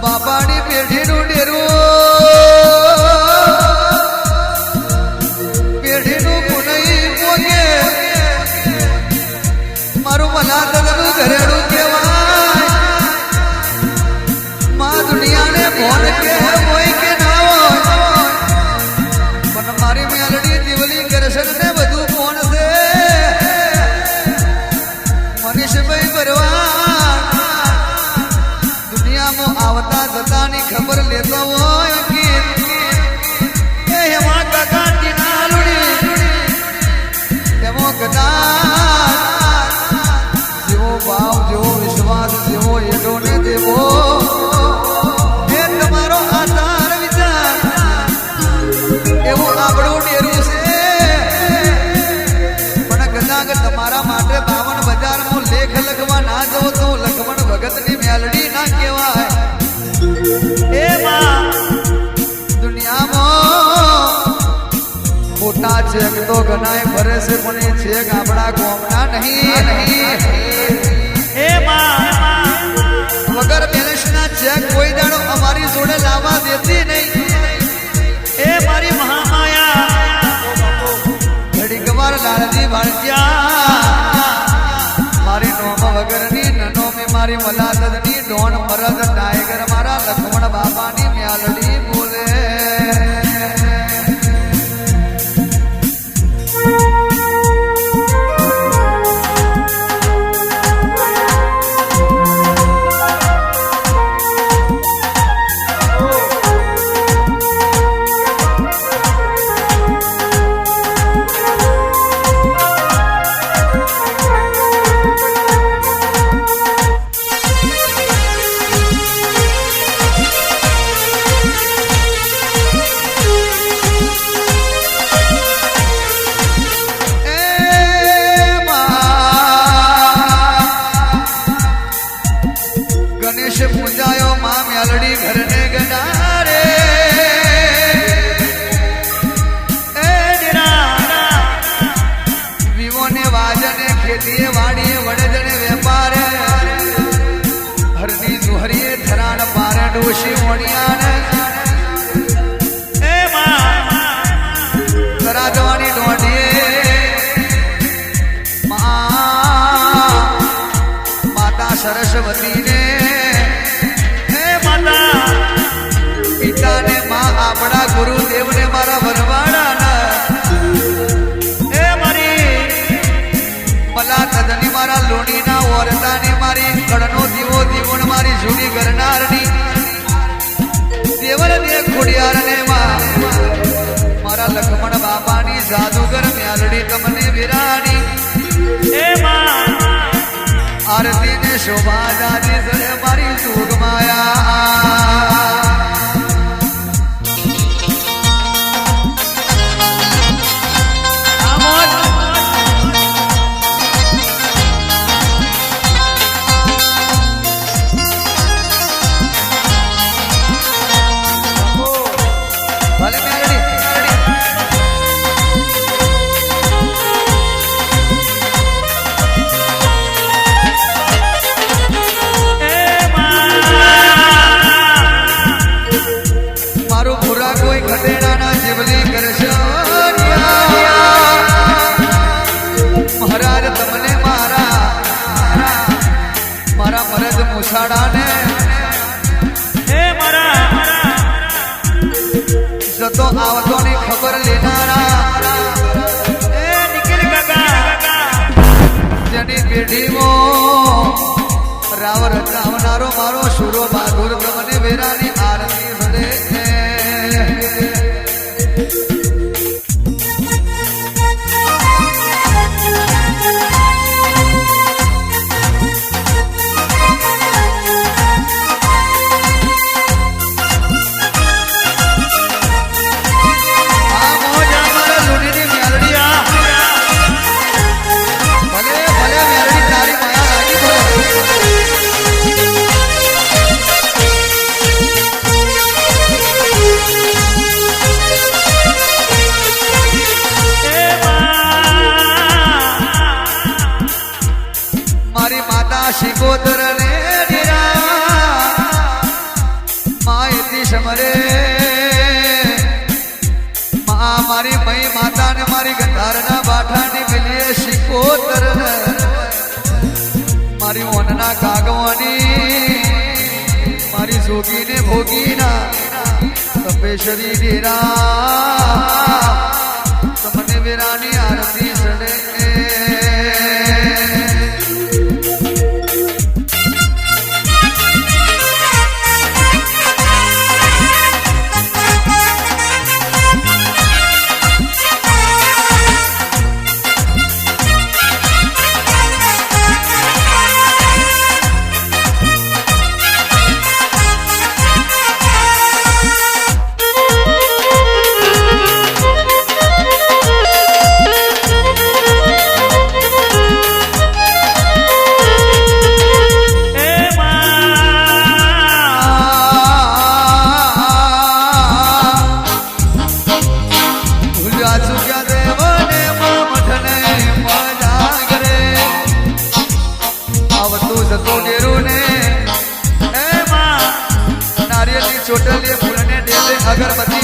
બાપાની પેઢીનું ડેરું પેઢીનું પુનઈ પોગે મારું મલાદનું ઘરેડું કહેવાય માં દુનિયાને ભોન કે હોય કે ના હોય પણ મારી મેલડી દીવલી કરશન ને બધું કોણ છે મનીષભાઈ ભરવા દુનિયામાં આવતા જતાની ખબર લેતો હોય કે એમાં કાકા ટીના લુડી એમાં કદાચ જેવો ભાવ જેવો વિશ્વાસ જેવો એડો ને દેવો એ તમારો આધાર વિચાર એવું આપણું ડેરું છે પણ કદાચ તમારા માટે 52 બજારમાં લેખ લખવા ના જવો તો લખમણ ભગતની મેલડી ના કહેવાય એમાં દુનિયામાં મોટા ચેક તો ગણાય ભરે છે પણ એ ચેક આપણા ગોમના નહીં એમાં વગર બેલેન્સના ચેક કોઈ દાડો અમારી જોડે લાવવા દેતી નહીં એ મારી મહામાયા ઘડીક વાર લાલજી ભાણ્યા મારી નોમ વગરની નનોમી મારી મલાદની ડોન મરદ ટાઈગર મારા લખમણ બાપાની મ્યાલડી બોલે પૂજાયો માં મેલડી ઘરને ગડારે એ નિરા વિવોને વાજને ખેતીએ વાડીએ વડજને વેપારે હરની જુહરીએ થરાણ પારે ડોશી ઓણિયાને એ માં તરાજવાની ડોઢીએ માતા સરસ્વતીને પિતાને માં આપણા ગુરુદેવને મારા વરવાડાના એ મારી મલા તદની મારા લોણીના ઓરતાને મારી કળનો દીવો દીવોન મારી જૂની કરનારની દેવર દે ખોડિયારને માં મારા લખમણ બાપાની જાદુગર મ્યાલડી તમને વિરાણી એ માં આરતીને શોભા જાતી સરે મારી સુગ માયા મહારાજ તમને મારા મરદ મુસાડાને હે મારા જતો આવતો ની ખબર લેનારા એ નિકિલ કાકા જેની પેઢીમાં રાવ રચાવનારો મારો શુરો બહાદુર તમને વેરાની આરતી ભરે દેતી સમરે મારી મઈ માતા ને મારી ગંધારના બાઠાની મિલીએ શિકોતર મારી ઓનના કાગવાની મારી જોગી ને ભોગીના તપેશ્વરી ડેરા તમને વેરાની આરતી સડે ચોટલીએ ફૂલને ડેલે અગરબત્તી